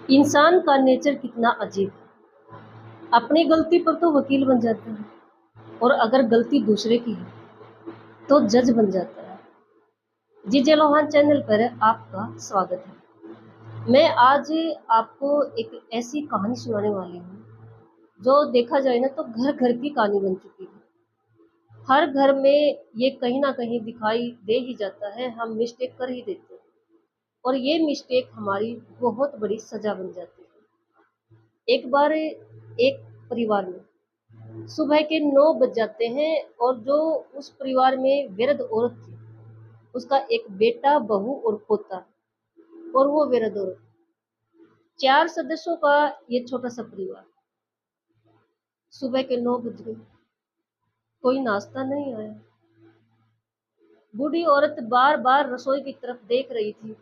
इंसान का नेचर कितना अजीब है। अपनी गलती पर तो वकील बन जाता है और अगर गलती दूसरे की है तो जज बन जाता है। जीजे लोहान चैनल पर आपका स्वागत है। मैं आज आपको एक ऐसी कहानी सुनाने वाली हूँ जो देखा जाए ना तो घर घर की कहानी बन चुकी है। हर घर में ये कहीं ना कहीं दिखाई दे ही जाता है, हम मिस्टेक कर ही देते हैं और ये मिस्टेक हमारी बहुत बड़ी सजा बन जाती है। एक बार एक परिवार में सुबह के 9 बज जाते हैं और जो उस परिवार में वृद्ध औरत थी, उसका एक बेटा, बहू और पोता, और वो वृद्ध औरत, 4 सदस्यों का ये छोटा सा परिवार। सुबह के 9 बज गए, कोई नाश्ता नहीं आया। बूढ़ी औरत बार बार रसोई की तरफ देख रही थी,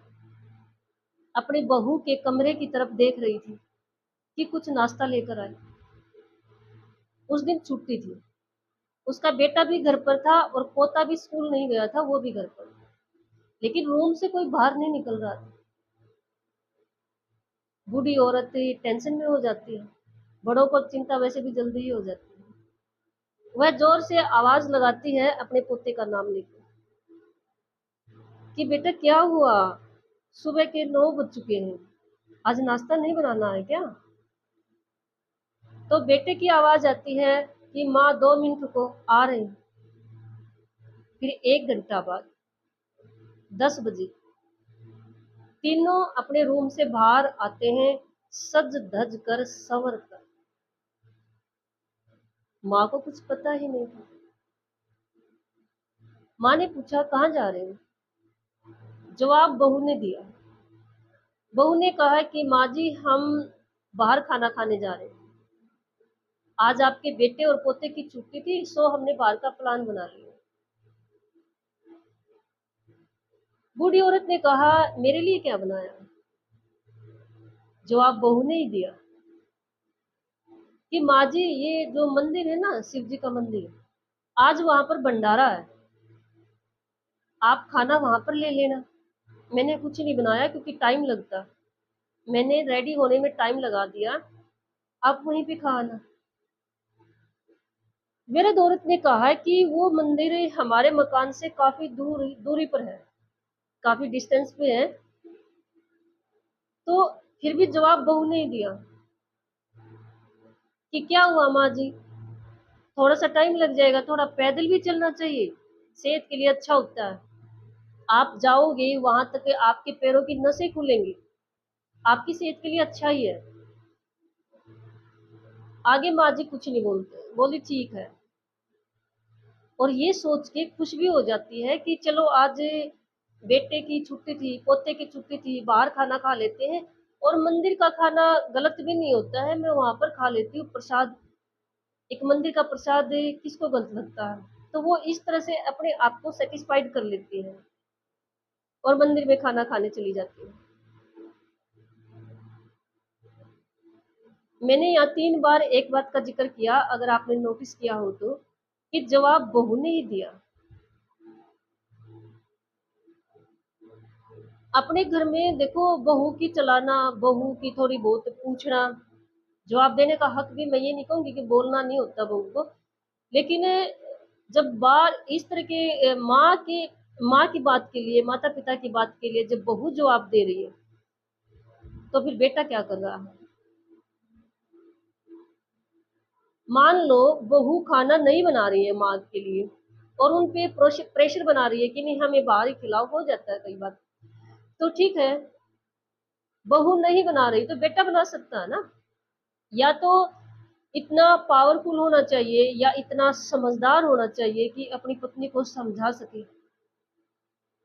अपनी बहू के कमरे की तरफ देख रही थी कि कुछ नाश्ता लेकर आए। उस दिन छुट्टी थी, उसका बेटा भी घर पर था और पोता भी स्कूल नहीं गया था, वो भी घर पर, लेकिन रूम से कोई बाहर नहीं निकल रहा था। बूढ़ी औरत टेंशन में हो जाती है, बड़ों को चिंता वैसे भी जल्दी ही हो जाती है। वह जोर से आवाज लगाती है अपने पोते का नाम लेकर कि बेटा क्या हुआ, सुबह के 9 बज चुके हैं, आज नाश्ता नहीं बनाना है क्या? तो बेटे की आवाज आती है कि माँ 2 मिनट रुको, आ रहे हैं। फिर 1 घंटा बाद 10 बजे तीनों अपने रूम से बाहर आते हैं, सज धज कर, संवर कर। माँ को कुछ पता ही नहीं था। माँ ने पूछा कहाँ जा रहे हो? जवाब बहू ने दिया। बहू ने कहा कि माँ जी, हम बाहर खाना खाने जा रहे हैं। आज आपके बेटे और पोते की छुट्टी थी, सो हमने बाहर का प्लान बना लिया। बूढ़ी औरत ने कहा मेरे लिए क्या बनाया? जवाब बहू ने ही दिया कि माँ जी, ये जो मंदिर है ना, शिव जी का मंदिर, आज वहां पर भंडारा है, आप खाना वहां पर ले लेना। मैंने कुछ नहीं बनाया क्योंकि टाइम लगता, मैंने रेडी होने में टाइम लगा दिया, आप वहीं पे खाना। वृद्ध औरत ने कहा कि वो मंदिर हमारे मकान से काफी दूरी पर है, काफी डिस्टेंस पे है। तो फिर भी जवाब बहू ने ही दिया कि क्या हुआ माँ जी, थोड़ा सा टाइम लग जाएगा, थोड़ा पैदल भी चलना चाहिए, सेहत के लिए अच्छा होता है। आप जाओगे वहां तक आपके पैरों की नसें खुलेंगी, आपकी सेहत के लिए अच्छा ही है। आगे माँ जी कुछ नहीं बोलते, बोली ठीक है। और ये सोच के खुश भी हो जाती है कि चलो आज बेटे की छुट्टी थी, पोते की छुट्टी थी, बाहर खाना खा लेते हैं। और मंदिर का खाना गलत भी नहीं होता है, मैं वहां पर खा लेती हूँ प्रसाद। एक मंदिर का प्रसाद किसको गलत लगता है? तो वो इस तरह से अपने आप को सेटिस्फाइड कर लेती है और मंदिर में खाना खाने चली जाती है। मैंने यहाँ 3 बार एक बात का जिक्र किया, अगर आपने नोटिस किया हो तो, कि जवाब बहू ने ही दिया। अपने घर में देखो, बहू की चलाना, बहू की थोड़ी बहुत पूछना, जवाब देने का हक भी, मैं ये नहीं कहूंगी कि बोलना नहीं होता बहू को, लेकिन जब बार इस तरह के माँ की बात के लिए, माता पिता की बात के लिए जब बहू जवाब दे रही है, तो फिर बेटा क्या कर रहा है? मान लो बहू खाना नहीं बना रही है माँ के लिए और उन पे प्रेशर बना रही है कि नहीं हमें बाहर ही खिलाओ, हो जाता है कई बार। तो ठीक है, बहू नहीं बना रही तो बेटा बना सकता है ना। या तो इतना पावरफुल होना चाहिए या इतना समझदार होना चाहिए कि अपनी पत्नी को समझा सके,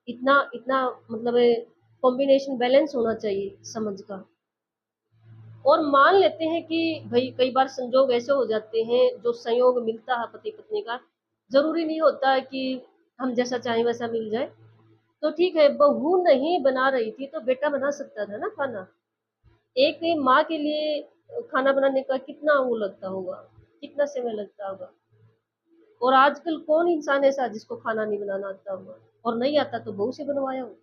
इतना इतना मतलब कॉम्बिनेशन बैलेंस होना चाहिए समझ का। और मान लेते हैं कि भाई कई बार संजोग ऐसे हो जाते हैं, जो संयोग मिलता है पति पत्नी का, जरूरी नहीं होता है कि हम जैसा चाहें वैसा मिल जाए। तो ठीक है, बहू नहीं बना रही थी तो बेटा बना सकता था ना खाना। एक माँ के लिए खाना बनाने का कितना वो लगता होगा, कितना समय लगता होगा। और आजकल कौन इंसान ऐसा है जिसको खाना नहीं बनाना आता होगा? और नहीं आता तो बहू से बनवाया हो।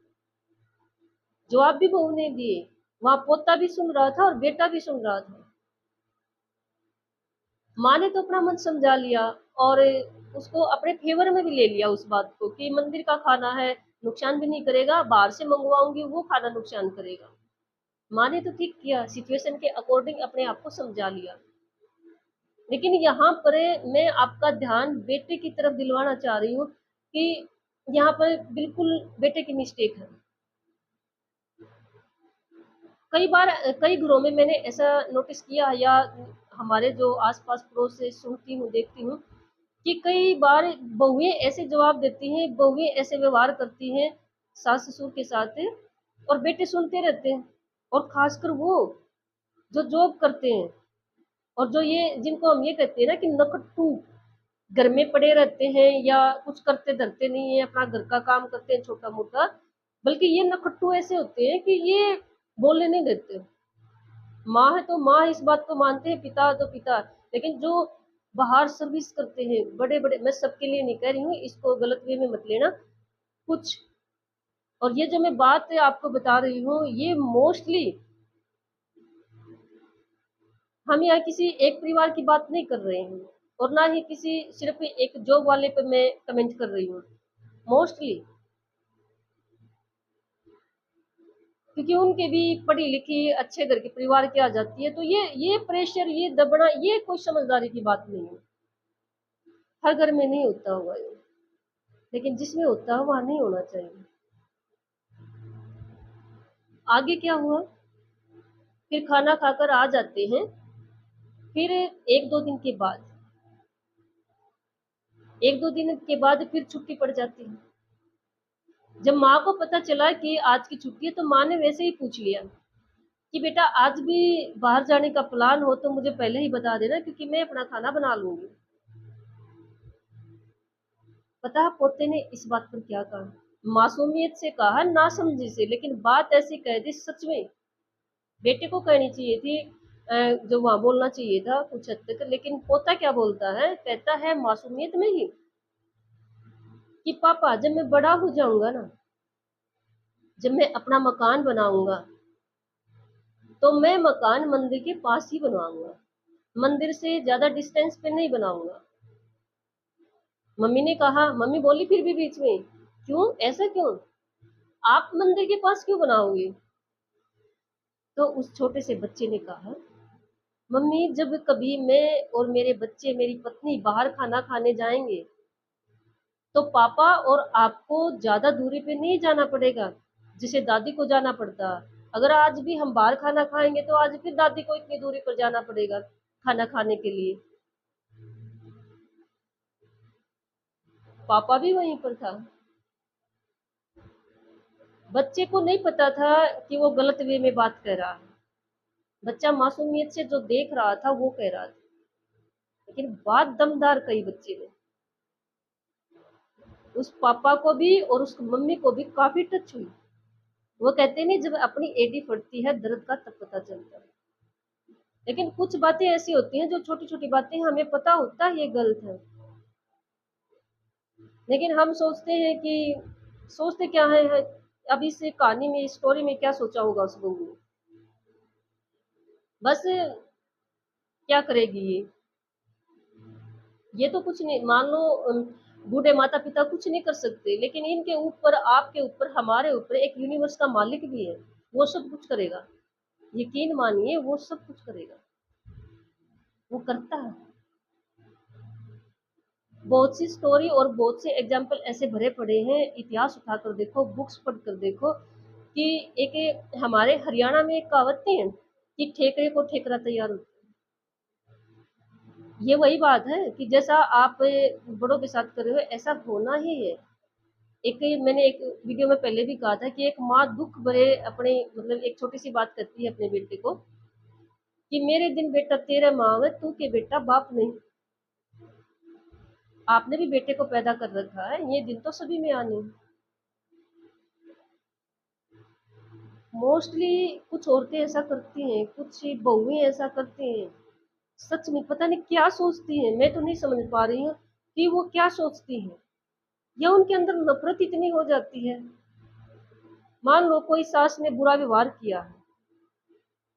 जवाब भी बहू ने दिए, वहां पोता भी सुन रहा था और बेटा भी सुन रहा था। माँ ने तो अपना मन समझा लिया और उसको अपने फेवर में भी ले लिया उस बात को कि मंदिर का खाना है, नुकसान भी नहीं करेगा, बाहर से मंगवाऊंगी वो खाना नुकसान करेगा। माँ ने तो ठीक किया, सिचुएशन के अकॉर्डिंग अपने आप को समझा लिया। लेकिन यहाँ पर मैं आपका ध्यान बेटे की तरफ दिलवाना चाह रही हूँ कि यहाँ पर बिल्कुल बेटे की मिस्टेक है। कई बार कई घरों में मैंने ऐसा नोटिस किया है, या हमारे जो आस-पास पड़ोस से सुनती हूँ, देखती हूँ कि कई बार बहुएँ ऐसे जवाब देती हैं, बहुएँ ऐसे व्यवहार करती हैं सास-ससुर के साथ, और बेटे सुनते रहते हैं। और ख़ासकर वो जो जॉब करते हैं और जो ये जिनको हम ये कहते हैं ना कि नकट्टू, घर में पड़े रहते हैं या कुछ करते धरते नहीं है, अपना घर का काम करते हैं छोटा मोटा, बल्कि ये नकट्टू ऐसे होते हैं कि ये बोलने नहीं देते। माँ है तो माँ इस बात को मानते हैं, पिता है तो पिता। लेकिन जो बाहर सर्विस करते हैं बड़े बड़े, मैं सबके लिए नहीं कह रही हूँ, इसको गलत वे में मत लेना, कुछ। और ये जो मैं बात आपको बता रही हूँ ये मोस्टली, हम यहाँ किसी एक परिवार की बात नहीं कर रहे हैं और ना ही किसी सिर्फ एक जॉब वाले पे मैं कमेंट कर रही हूँ, मोस्टली। क्योंकि उनके भी पढ़ी लिखी अच्छे घर के परिवार की आ जाती है, तो ये प्रेशर, ये दबना, ये कोई समझदारी की बात नहीं है। हर घर में नहीं होता होगा ये, लेकिन जिसमें होता है वहां नहीं होना चाहिए। आगे क्या हुआ, फिर खाना खाकर आ जाते हैं। फिर एक दो दिन के बाद फिर छुट्टी पड़ जाती है। जब माँ को पता चला कि आज की छुट्टी है तो माँ ने वैसे ही पूछ लिया कि बेटा आज भी बाहर जाने का प्लान हो तो मुझे पहले ही बता देना, क्योंकि मैं अपना खाना बना लूंगी। पता है पोते ने इस बात पर क्या कहा? मासूमियत से कहा, ना समझी से, लेकिन बात ऐसी कह दी सच में। बेटे को कहनी चाहिए थी, जो वहां बोलना चाहिए था कुछ हद तक, लेकिन पोता क्या बोलता है, कहता है मासूमियत में ही कि पापा जब मैं बड़ा हो जाऊंगा ना, जब मैं अपना मकान बनाऊंगा तो मैं मकान मंदिर के पास ही बनवाऊंगा, मंदिर से ज्यादा डिस्टेंस पे नहीं बनाऊंगा। मम्मी ने कहा, मम्मी बोली फिर भी बीच में, क्यों, ऐसा क्यों, आप मंदिर के पास क्यों बनाओगे? तो उस छोटे से बच्चे ने कहा, मम्मी जब कभी मैं और मेरे बच्चे, मेरी पत्नी बाहर खाना खाने जाएंगे तो पापा और आपको ज्यादा दूरी पे नहीं जाना पड़ेगा जिसे दादी को जाना पड़ता। अगर आज भी हम बाहर खाना खाएंगे तो आज फिर दादी को इतनी दूरी पर जाना पड़ेगा खाना खाने के लिए। पापा भी वहीं पर था। बच्चे को नहीं पता था कि वो गलत वे में बात कर रहा है। बच्चा मासूमियत से जो देख रहा था वो कह रहा था, लेकिन बात दमदार कही बच्चे ने। उस पापा को भी और उस मम्मी को भी काफी टच हुई। वो कहते नहीं, जब अपनी एडी फटती है दर्द का तब पता चलता है। लेकिन कुछ बातें ऐसी होती हैं जो छोटी छोटी बातें हमें पता होता है ये गलत है, लेकिन हम सोचते हैं कि, सोचते क्या है, अब इस कहानी में, इस स्टोरी में क्या सोचा होगा उस बहू ने, बस क्या करेगी ये तो कुछ नहीं, मान लो बूढ़े माता पिता कुछ नहीं कर सकते, लेकिन इनके ऊपर, आपके ऊपर, हमारे ऊपर एक यूनिवर्स का मालिक भी है, वो सब कुछ करेगा। यकीन मानिए वो सब कुछ करेगा, वो करता है। बहुत सी स्टोरी और बहुत से एग्जाम्पल ऐसे भरे पड़े हैं, इतिहास उठाकर देखो, बुक्स पढ़कर देखो, कि एक हमारे हरियाणा में एक कहावत नहीं है कि ठेकरे को ठेकरा तैयार होता है। ये वही बात है कि जैसा आप बड़ों के साथ कर रहे हो ऐसा होना ही है। एक, मैंने एक वीडियो में पहले भी कहा था कि एक माँ दुख भरे अपने, मतलब एक छोटी सी बात करती है अपने बेटे को कि मेरे दिन बेटा तेरा माँ है, तू के बेटा बाप नहीं। आपने भी बेटे को पैदा कर रखा है, ये दिन तो सभी में आने। मोस्टली कुछ औरतें ऐसा करती हैं, कुछ बहुएं ऐसा करती हैं। सच में पता नहीं क्या सोचती हैं, मैं तो नहीं समझ पा रही हूँ कि वो क्या सोचती हैं, या उनके अंदर नफरत इतनी हो जाती है। मान लो कोई सास ने बुरा व्यवहार किया है,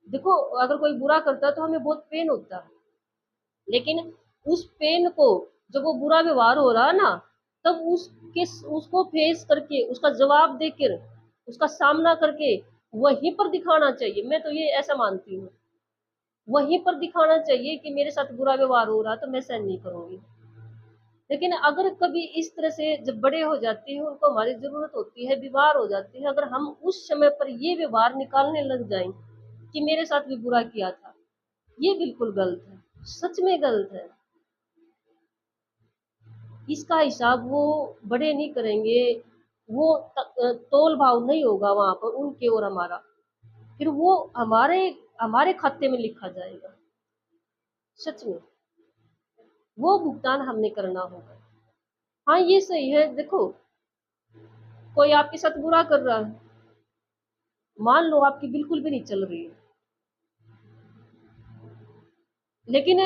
देखो, अगर कोई बुरा करता है तो हमें बहुत पेन होता है, लेकिन उस पेन को, जब वो बुरा व्यवहार हो रहा है ना, तब उसको फेस करके, उसका जवाब देकर, उसका सामना करके वहीं पर दिखाना चाहिए। मैं तो ये ऐसा मानती हूँ, वहीं पर दिखाना चाहिए कि मेरे साथ बुरा व्यवहार हो रहा है तो मैं सहन नहीं करूंगी। लेकिन अगर कभी इस तरह से जब बड़े हो जाते हैं, उनको हमारी जरूरत होती है, बीमार हो जाते हैं, अगर हम उस समय पर ये व्यवहार निकालने लग जाएं कि मेरे साथ भी बुरा किया था, ये बिल्कुल गलत है, सच में गलत है। इसका हिसाब वो बड़े नहीं करेंगे, वो तोल भाव नहीं होगा वहां पर उनके और हमारा, फिर वो हमारे हमारे खाते में लिखा जाएगा। सच में वो भुगतान हमने करना होगा। हाँ, ये सही है। देखो, कोई आपके साथ बुरा कर रहा है, मान लो आपकी बिल्कुल भी नहीं चल रही है, लेकिन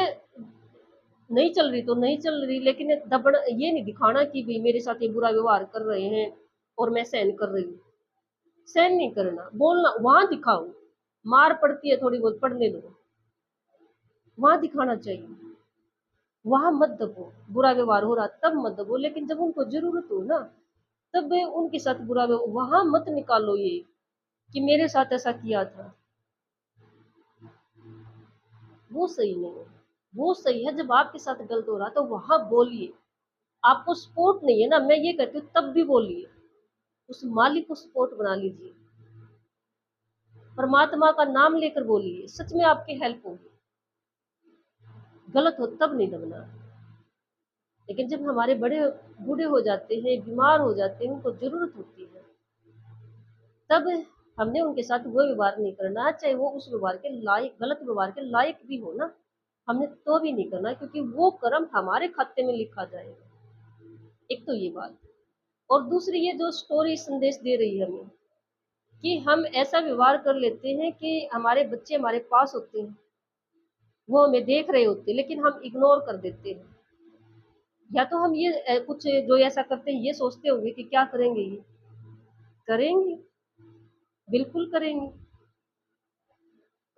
नहीं चल रही तो नहीं चल रही, लेकिन दबड़ ये नहीं दिखाना कि भाई मेरे साथ ये बुरा व्यवहार कर रहे हैं और मैं सहन कर रही हूँ। सहन नहीं करना, बोलना वहां दिखाओ। मार पड़ती है थोड़ी बहुत, पड़ने दो, वहां दिखाना चाहिए। वहां मत दबो। बुरा व्यवहार हो रहा तब मत दबो, लेकिन जब उनको जरूरत हो ना, तब उनके साथ बुरा व्यवहार वहां मत निकालो ये कि मेरे साथ ऐसा किया था। वो सही नहीं है। वो सही है जब आपके साथ गलत हो रहा तो वहां बोलिए। आपको सपोर्ट नहीं है ना, मैं ये कहती हूँ, तब भी बोलिए। उस मालिक को सपोर्ट बना लीजिए, परमात्मा का नाम लेकर बोलिए, सच में आपकी हेल्प होगी। गलत हो तब नहीं दबना। लेकिन जब हमारे बड़े बूढ़े हो जाते हैं, बीमार हो जाते हैं, उनको जरूरत होती है, तब हमने उनके साथ वो व्यवहार नहीं करना, चाहे वो उस व्यवहार के लायक, गलत व्यवहार के लायक भी हो ना, हमने तो भी नहीं करना, क्योंकि वो कर्म हमारे खाते में लिखा जाएगा। एक तो ये बात। और दूसरी, ये जो स्टोरी संदेश दे रही है हमें कि हम ऐसा व्यवहार कर लेते हैं कि हमारे बच्चे हमारे पास होते हैं, वो हमें देख रहे होते हैं, लेकिन हम इग्नोर कर देते हैं। या तो हम ये कुछ जो ऐसा करते हैं ये सोचते होंगे कि क्या करेंगे ये, करेंगे, बिल्कुल करेंगे,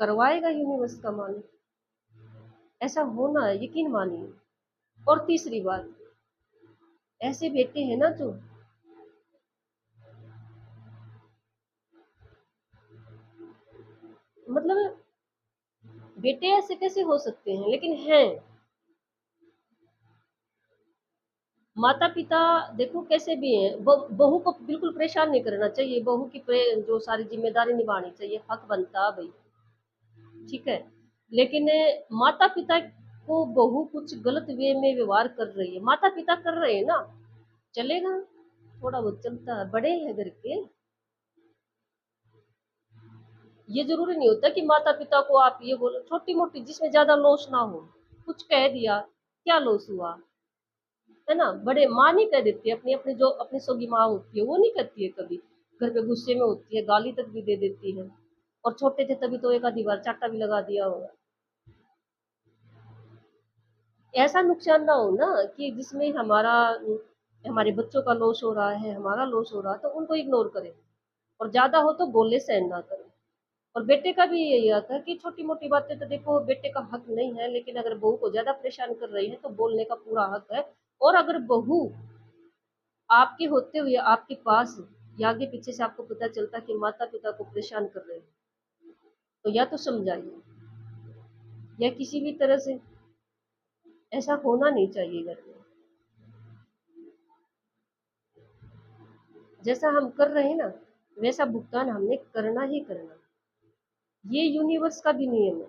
करवाएगा यूनिवर्स का मालिक। ऐसा होना है, यकीन मानिए। और तीसरी बात, ऐसे बेटे हैं ना जो, मतलब बेटे ऐसे कैसे हो सकते हैं, लेकिन हैं। माता पिता देखो कैसे भी हैं, बहू को बिल्कुल परेशान नहीं करना चाहिए, बहू की जो सारी जिम्मेदारी निभानी चाहिए, हक बनता है भाई, ठीक है। लेकिन माता पिता को बहू कुछ गलत वे में व्यवहार कर रही है, माता पिता कर रहे हैं ना, चलेगा, थोड़ा बहुत चलता है, बड़े हैं घर के। ये जरूरी नहीं होता कि माता पिता को आप ये बोलो, छोटी मोटी जिसमें ज्यादा लॉस ना हो, कुछ कह दिया, क्या लॉस हुआ, है ना। बड़े माँ नहीं कह देती, अपनी अपनी जो अपनी सगी माँ होती है वो नहीं कहती है कभी, घर पे गुस्से में होती है, गाली तक भी दे देती है। और छोटे थे तभी तो एक आधी बार चाटा भी लगा दिया होगा। ऐसा नुकसान ना हो ना कि जिसमें हमारे बच्चों का लॉस हो रहा है, हमारा लॉस हो रहा है, तो उनको इग्नोर करें। और ज्यादा हो तो बोले सहन ना करें। और बेटे का भी यही आता है कि छोटी मोटी बातें तो देखो बेटे का हक नहीं है, लेकिन अगर बहू को ज्यादा परेशान कर रही है तो बोलने का पूरा हक है। और अगर बहू आपके होते हुए आपके पास या आगे पीछे से आपको पता चलता कि माता पिता को परेशान कर रहे हैं, तो या तो समझाइए, या किसी भी तरह से, ऐसा होना नहीं चाहिए घर में। जैसा हम कर रहे हैं ना, वैसा भुगतान हमने करना ही करना। ये यूनिवर्स का भी नियम है।